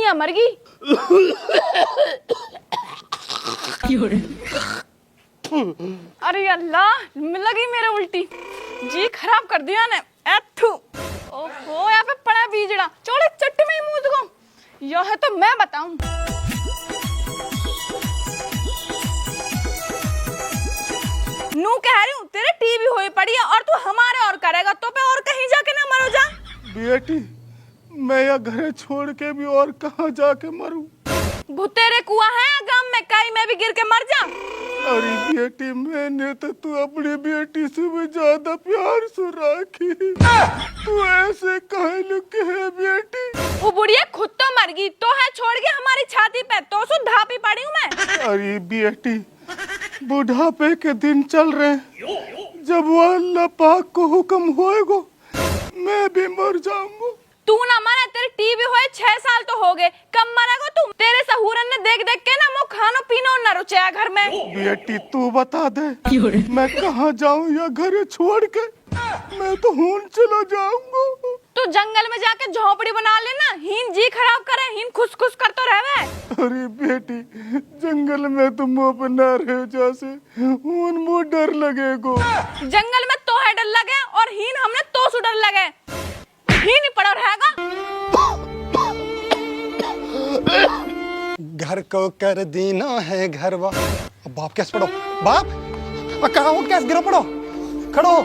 दुनिया मर गई। अरे अल्लाह, लगी मेरे उल्टी, जी खराब कर दिया ने। एथू ओहो, यहाँ पे पड़ा है बीजड़ा, चोले चट्ट में ही मुंह को। यह है तो मैं बताऊं। नू कह रही हूँ, तेरे टीवी हुई पड़ी है और तू हमारे और करेगा तो पे और कहीं जाके ना मरो जा। बेटी, मैं यह घर छोड़ के भी और कहाँ जाके मरूं? भुतेरे कुआं है गांव में, कहीं में भी गिर के मर जा। अरे बेटी, मैंने तो तू अपनी बेटी से भी ज्यादा प्यार से राखी, तू ऐसे कहे लुके है बेटी? वो बुढ़िया खुद तो मर गई तो है छोड़ के हमारी छाती पे, तो सु धापी पड़ी हूँ मैं। अरे बेटी, बुढ़ापे के दिन चल रहे, जब वो अल्लाह पाक को हुक्म होएगा मैं भी मर जाऊंगा। तू ना मरा, तेरे टीवी हुए 6 साल तो हो गए, कब मरेगा तू? तेरे सहूरन ने देख देख के ना मुँह खानो पीनो न रुचया घर में। बेटी तू बता दे, मैं कहाँ जाऊँ या घर छोड़ के? मैं तो हून चलो जाऊंगा। तू जंगल में जाके झोपड़ी बना लेना, हीन जी खराब करे, हीन खुश खुश कर तो रहवे। अरे बेटी, जंगल में तुम अपना रहे जैसे हून मुँह डर लगेगो। जंगल में तो है डर लगे और हीन हमने तो सु डर लगे, हीन ही पड़ा रहेगा। घर को कर देना है घरवा। बाप कैसे पढ़ो बाप, कहा हो कैसे गिरो, पढ़ो खड़ो हो,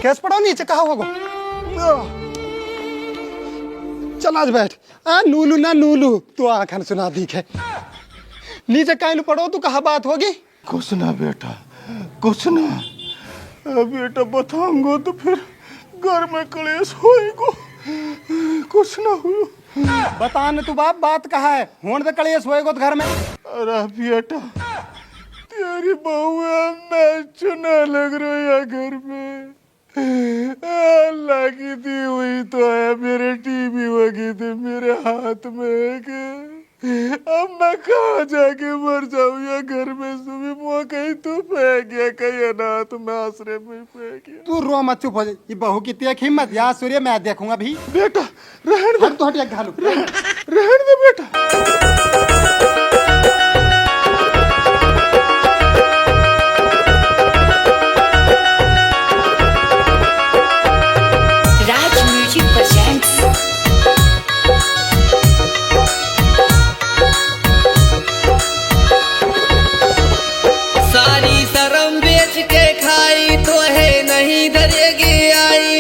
कैसे पढ़ो नीचे कहा होगो। चल आज बैठ। नूलू ना नूलू, तू आखन सुना दिखे, नीचे काहे पढ़ो, तू कहा बात होगी? कुछ ना बेटा, कुछ ना। बेटा बताऊंगा तो फिर घर में कलेश होएगा, कुछ ना हो। बता न तू बाप, बात कहा है? होने तो कलेश होएगा तो घर में। अरे बेटा, तेरी बहू मैं चुना लग रही है घर में। अल्लाह की दी हुई तो है, मेरे टीवी वगी थी मेरे हाथ में है के। अब मैं कहाँ जाके मर जाऊँ या घर में सुबह मुँह कहीं तू फेंक गया, कहीं अनाथ में आश्रय में फेंक गया। तू रो मत, चुप हो जा। ये बहू की तेज हिम्मत, यार सूर्य मैं देखूंगा भी। बेटा रहने दे, तो हटिया घालू, रहने दे बेटा। राज म्यूजिक प्रेजेंट्स। सारी शर्म बेच के खाई तो है नहीं धरेगी आई।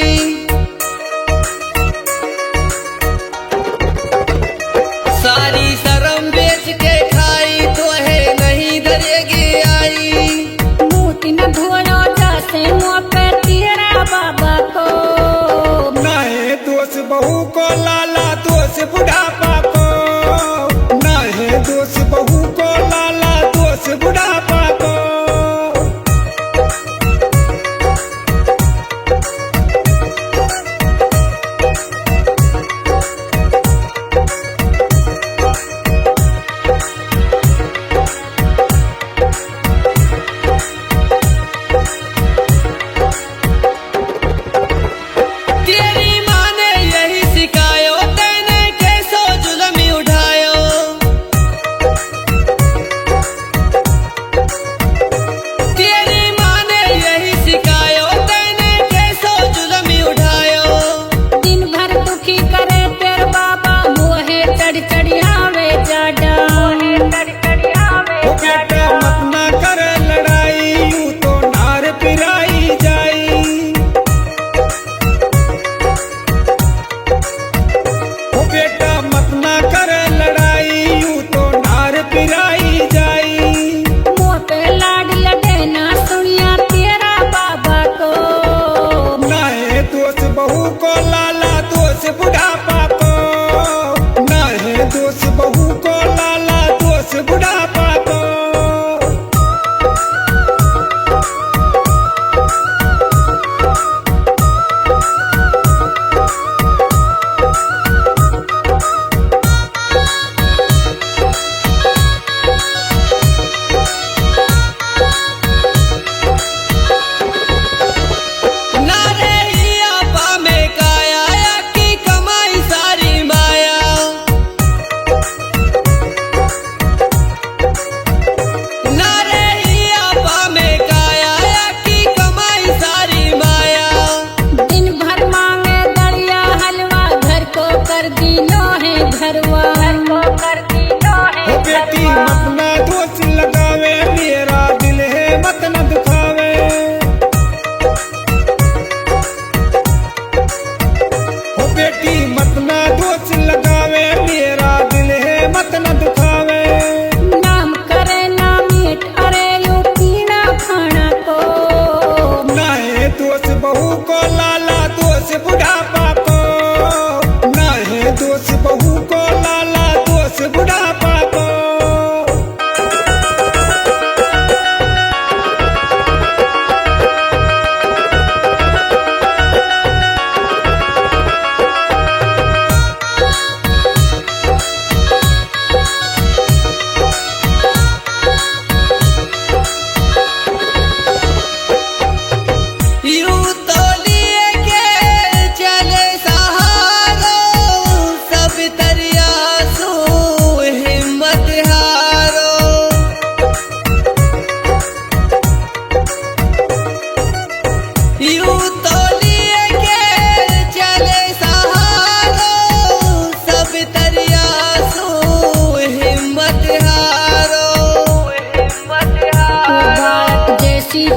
सारी शर्म बेच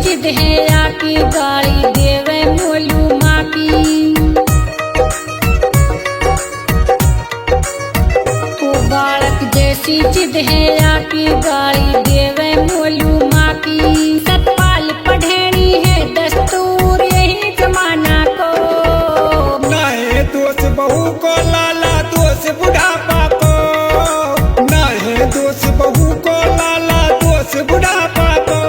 जिद है आकी गाड़ी देवे मोलू माकी। ओ बालक जैसी जिद है आकी गाड़ी देवे मोलू माकी। सतपाल पढ़ेनी है दस्तूर यही जमाना को। ना है दोष बहू को लाला दोष बुढ़ापा को। ना है दोष बहू को लाला दोष बुढ़ापा को।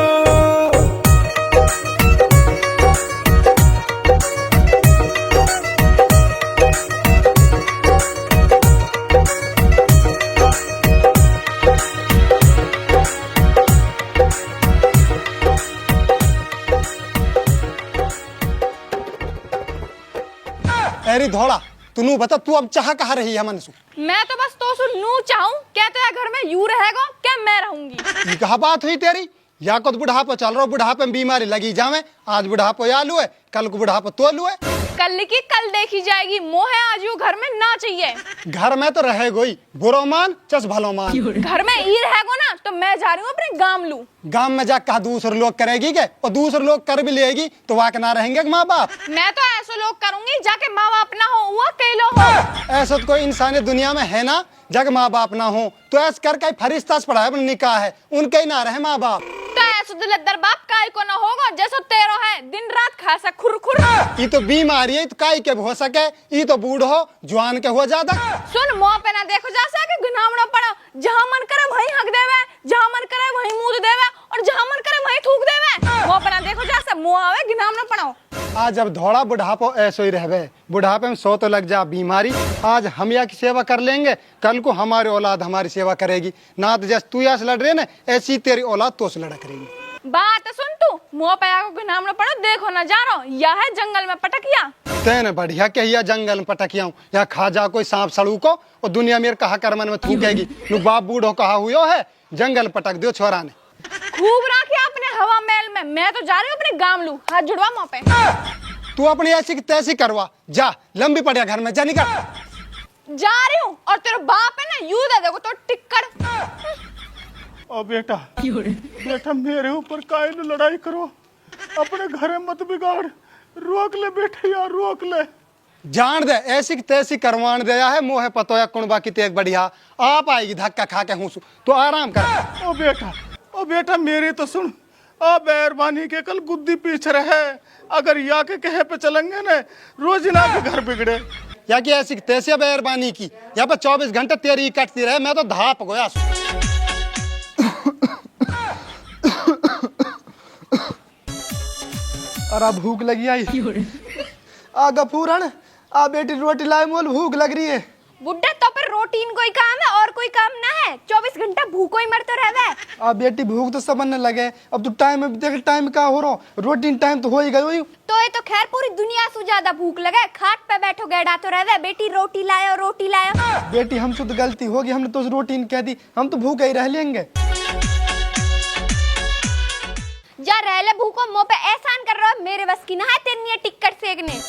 एरी धोड़ा तू बता तू अब चाह कहाँ रही है मन सु? मैं तो बस तो सुनू चाहूं क्या तेरा घर में यू रहेगा क्या मैं रहूंगी। ये कहा बात हुई तेरी? या को तो बुढ़ापा चल रहा हो, बुढ़ापे में बीमारी लगी जावे। आज बुढ़ापो या लुए, कल को बुढ़ापा तो लुए। कल की कल देखी जाएगी, मोह आज यू घर में ना चाहिए। घर में तो रहेगो ही, बुरो मान चस भलो मान। घर में ई रहेगो ना तो मैं जा रही हूँ अपने गांव लू। गांव में जा कहा दूसरे लोग करेगी के, और दूसरे लोग कर भी लेगी तो वहाँ के ना रहेंगे माँ बाप। मैं तो ऐसे लोग करूंगी जाके माँ बाप ना हो हुआ कई लोग हो। ऐसा तो कोई इंसान दुनिया में है ना जग माँ बाप ना हो, तो ऐसा करके फरिश्ता से पढ़ाए निकाह है उनके ही ना रहे माँ बाप। तो ऐसे दिलदार बाप काय को ना होगा जैसा तेरो है दिन रात खा सा खुर खुर। ये तो बीमारी है तो काई के हो सके, ये तो बूढ़ो जवान के हो ज्यादा। सुन मुँह पे ना देखो जा सके गुनावना पड़ा। जहाँ मन करे वहीं हक देवे, जहाँ मन करे वहीं मुंह देवे और जहाँ मन करे वहीं थूक देवे। मुँह पे ना देखो जा सा मुँह आवे गुनावना पड़ाओ। आज जब धोड़ा बुढ़ापो ऐसो ही रहवे, बुढ़ापे में सौ तो लग जा बीमारी। आज हम या की सेवा कर लेंगे, कल को हमारी औलाद हमारी सेवा करेगी। ना तो जैसे तू या से लड़ रहे ना ऐसी तेरी औलाद तो से लड़ा करेगी। बात सुन तू मुँह पे आको गुनावना पड़ो देखो ना जानो यह है जंगल में पटकिया। तेने बढ़िया कहिया जंगल में पटकिया या खा जा कोई सांप सड़ू को और दुनिया मेरे कहा कर मन में थूकेगी। नु बाप बूढ़ो कहा हुआ है जंगल पटक दियो छोरा ने। खूब रखे अपने हवा महल में, मैं तो जा रही हूँ अपने गांव लू। हाथ जुड़वा मुँह पे। तू अपनी ऐसी की तैसी करवा जा, लंबी पड़िया घर में जा निकल। जा रही हूँ और तेरा बाप है ना यू दे देखो तो टिक्कड़। ओ बेटा बेटा मेरे ऊपर काहे न लड़ाई करो, अपने घरे मत बिगाड़। रोक ले बेटा यार रोक ले। जान दे ऐसी की तैसी करवान दिया है मोहे पतो या कुणबा की तेज बढ़िया आप आएगी धक्का खा के हूँ तो आराम कर। ओ बेटा मेरी तो सुन। अब मेहरबानी के कल गुद्दी पीछे रहे, अगर या के कहे पे चलेंगे ना रोज ना के घर बिगड़े। या कि ऐसी तैसी मेहरबानी की यहाँ पर 24 घंटे तेरी कटती रहे, मैं तो धाप गया। अरे भूख लगी आई। आ गफूरन आ बेटी रोटी लाए मोल भूख लग रही है। बुड्ढा तो पर रोटी इन कोई काम है और कोई काम ना है। 24 घंटा भूखो ही मरते रहवे। आ बेटी भूख तो सब बनने लगे, अब तो टाइम देख टाइम का हो रहा, रोटी टाइम तो हो ही गई। तो ये तो खैर पूरी दुनिया से ज्यादा भूख लगे, खाट पे बैठो गैडा तो रहवे। बेटी रोटी लायो रोटी लायो। बेटी हमसे तो गलती होगी, हमने तो रोटी कह दी, हम तो भूखे ही रह लेंगे। जा रहले भूखो मुँह पे एहसान कर रहा है, मेरे बस की ना है तेरी टिक्कट सेकने।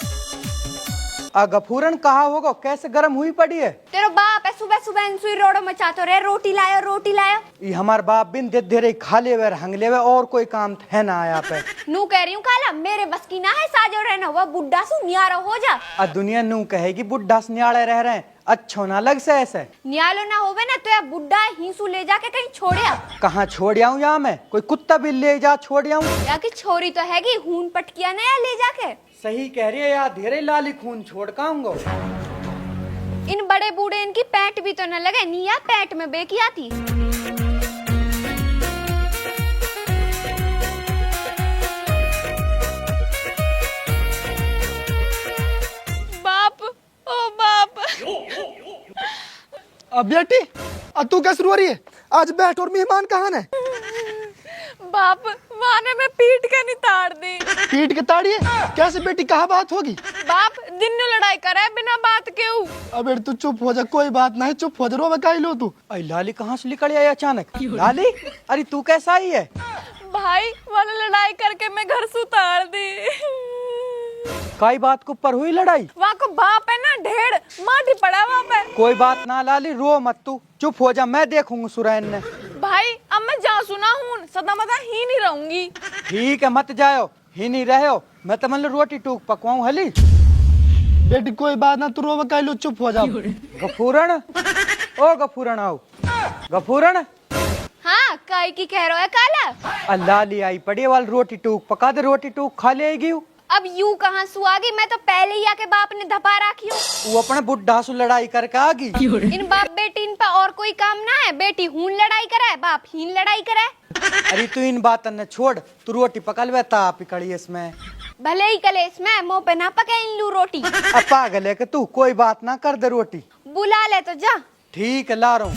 आ गफूरन कहा होगा कैसे गर्म हुई पड़ी है। तेरो बाप है सुबह सुबह इंसुई रोडो मचातो रहे रोटी लायो रोटी लायो। ये हमार बाप बिन दे दे रही खा ले वे हंग ले वे और कोई काम है ना आया पे। नू कह रही हूँ काला मेरे बस की ना है साजो रहना, वह बुड्ढा सु न्यारो हो जा। आ दुनिया नू कहेगी बुढ़ा से न्याड़े रह रहे हैं, अच्छो ना लग से ऐसे। न्यालो ना होवे ना तो या बुड्ढा हिंसू ले जाके कहीं छोड़िया। कहाँ छोड़ आऊं यहाँ मैं, कोई कुत्ता भी ले जा छोड़ आऊं। या की छोरी तो हैगी खून पटकिया ना या ले जाके। सही कह रही है यार, धीरे लाली खून छोड़ काऊंगो। इन बड़े बूढ़े इनकी पैंट भी तो न लगे निया पैंट में बेकी आती। बाप ओ बाप। अब बेटी अब तू कैसे रो रही है? आज बैठ और मेहमान कहाँ है? बाप वाने में पीट के नितार दी। पीट के ताड़ी है? कैसे बेटी कहाँ बात होगी? बाप दिन में लड़ाई करे बिना बात के। अबे तू चुप हो जा, कोई बात नहीं, चुप हो जा, रो काई लो तू। अरे लाली कहाँ से निकल आई अचानक? लाली अरे तू कैसा आई है? भाई वाला लड़ाई करके मैं घर से उतार दी। कई बात को पर हुई लड़ाई? वहाँ को बाप है ना ढेर माटी पड़ा वहाँ पे। कोई बात ना लाली, रो मत तू, चुप हो जा, मैं देखूंगा सुरैन ने। भाई अब मैं जा सुना हूँ सदा मदा ही नहीं रहूंगी। ठीक है मत जाओ, ही नहीं रहे हो, मैं तो मतलब रोटी टूक पकवाऊं हली। बेटी कोई बात ना, तू रोवे काई लो, चुप हो जाओ। गफूरन, ओ गफूरन आओ। गफूरन, हाँ काई की कह रहा है काला। अल्लाह ली आई पड़ी वाल रोटी टूक पका दे, रोटी टूक खा लेगी। अब यूं कहाँ सुआगी, मैं तो पहले ही आके बाप ने धपा रखी हूँ। वो अपने बुढ़ा से लड़ाई करके आगी। इन बाप बेटी इन पे और कोई काम ना है, बेटी हूं लड़ाई करे बाप हीन लड़ाई करे। अरे तू इन बातन ने छोड़, तू रोटी पका ले, ताप कड़ी इसमें। भले ही कलेस में मुंह पे ना पके इन लू रोटी। अब पागल है कि तू, कोई बात ना कर दे रोटी। बुला ले तो जा। ठीक है ला रहा हूँ।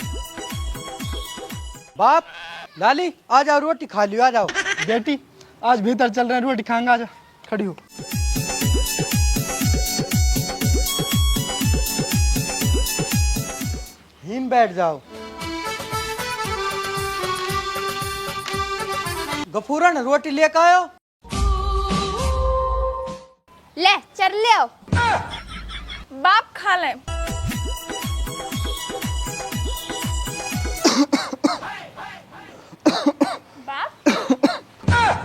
बाप लाली आ जाओ, रोटी खा लियो, आ जाओ। बेटी आज भीतर चल रहे हैं, रोटी खाएंगे, आजा खड़ी हो। हिम बैठ जाओ। गफूरन रोटी लेकर आयो। ले चल ले आओ। बाप खा ले। बाप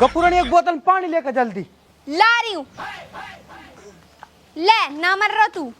गफूरन एक बोतल पानी लेकर जल्दी। ला रही हूँ। ले ना मर रहा तू।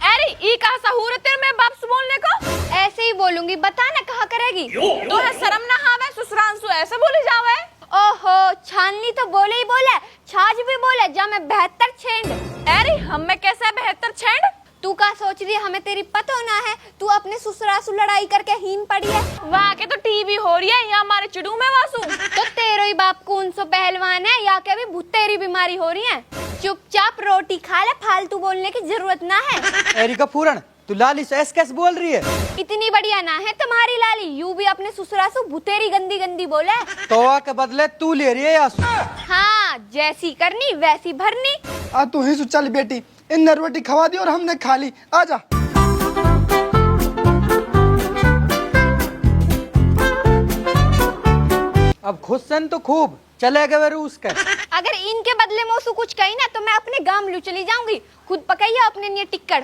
अरे ई कहा सहूर है तेरे में बाप से बोलने को। ऐसे ही बोलूंगी, बता ना कहा करेगी। तो है शर्म ना हावे, ससुरांसु ऐसे बोली जावे। ओहो छाननी तो बोले ही बोले, छाछ भी बोले, जा मैं 72 छेंड। अरे हम में कैसे 72 छेंड। तू का सोच रही है हमें तेरी पता ना है, तू अपने ससुरासु लड़ाई करके हीन पड़ी है। वहाँ के तो टीवी हो रही है, यहाँ हमारे चिड़ू में वासु। तो तेरो ही बाप कौन सो पहलवान है, या के भी भुत्तेरी बीमारी हो रही है। चुपचाप रोटी खा ले, फालतू बोलने की जरूरत ना है। अरे गफूरन तू लाली से ऐसे कैसे बोल रही है? इतनी बढ़िया ना है तुम्हारी लाली, यू भी अपने ससुरासु भुतेरी गंदी गंदी बोले। तोवा के बदले तू ले रही है यासु। हाँ जैसी करनी वैसी भरनी। आ तू ही चल बेटी, इनने रोटी खवा दी और हमने खा ली, आजा। अब खुश सन तो खूब चले गए रूस के। अगर इनके बदले मोसू कुछ कही ना तो मैं अपने गांव लू चली जाऊंगी, खुद पकाइए अपने लिए टिक्कड़।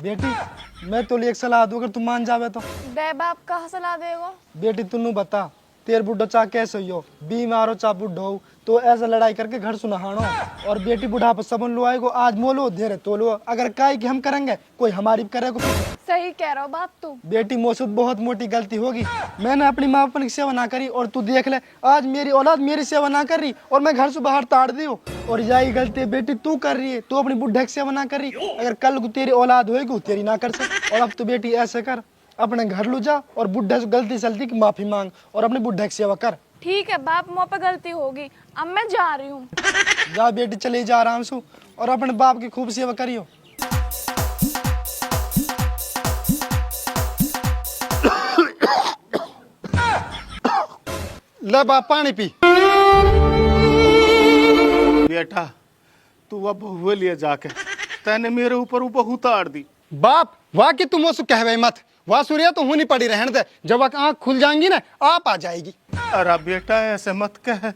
बेटी मैं तो एक सलाह दूं, अगर तू मान जावे तो। बे बाप कहा सलाह देगो। बेटी तू बता, तेर बुढ़ो चा कैसे हो, बीमार हो चा बुढ़ो हो, तो ऐसा लड़ाई करके घर सुनहानो। और बेटी बुढ़ा पर सबन लो आएगो, आज मोलो धीरे तो लो, अगर काई कि हम करेंगे कोई हमारी करेगा। सही कह रहा हो बाप तू। बेटी मौसूद बहुत मोटी गलती होगी, मैंने अपनी माँ बाप की सेवा ना करी, और तू देख ले आज मेरी औलाद मेरी सेवा ना कर रही और मैं घर से बाहर ताड़ दी हूँ। और यही गलती बेटी तू कर रही है, तू अपनी बुढ़े की सेवा ना कर रही। अगर कल को तेरी औलाद होगी तेरी ना कर सक। और अब तो बेटी ऐसे कर, अपने घर लो जा और बुढ़े से गलती सलती की माफी मांग और अपने बुढ़े की सेवा कर। ठीक है बाप, मुँह पे गलती होगी, अब मैं जा रही हूँ। जा बेटी चले जा आराम से, और अपने बाप की खूब सेवा करियो। ले बाप पानी पी। बेटा तू अब बहुए लिए जाके तैने मेरे ऊपर बहू ताड़ दी। बाप वाह की तुम उसको कहवे मत, वाह सूर्य तो होनी पड़ी रहने दे, जब आँख खुल जाएंगी ना आप आ जाएगी। अरे बेटा ऐसे मत कह,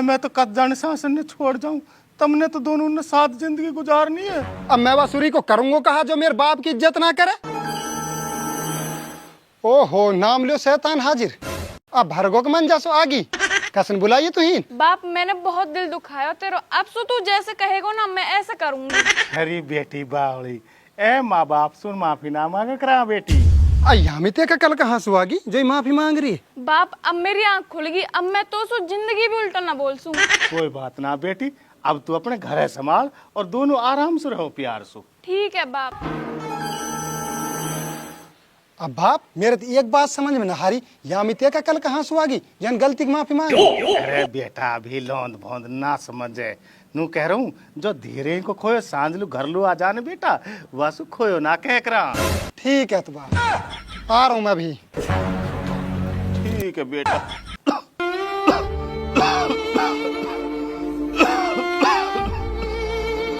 मैं तो कद जाने शासन ने छोड़ जाऊं, तुमने तो दोनों ने साथ जिंदगी गुजारनी है। अब मैं वासुरी को करूंगा कहा जो मेरे बाप की इज्जत ना करे। ओहो नाम लियो शैतान हाजिर, अब भरगो के मन जासो आगी, कसन बुलाइए तू ही। बाप मैंने बहुत दिल दुखाया तेरो, अब सो तू जैसे कहेगो ना मैं ऐसा करूंगी। अरे बेटी बावड़ी, ए माँ बाप सुन माफी ना मांगे करा बेटी। यामिते का कल कहाँ सुहागी जो माफी मांग रही है। बाप अब मेरी आँख खुल गई, अब मैं तो सो जिंदगी भी उल्टा ना बोल सूं। कोई बात ना बेटी, अब तू अपने घर संभाल और दोनों आराम से रहो प्यार से। ठीक है बाप। अब बाप मेरे तो एक बात समझ में न हारी, यामिते का कल कहाँ सुहागी जन गलती की माफी मांग। अरे बेटा अभी लौंद भौंद ना समझे, नू कह रहा हूँ जो धीरे को खोयो सांझ लू घर लू आ जाने बेटा, वासु खोयो ना कह करा। ठीक है तो बाप आ रहा हूँ मैं भी। ठीक है बेटा।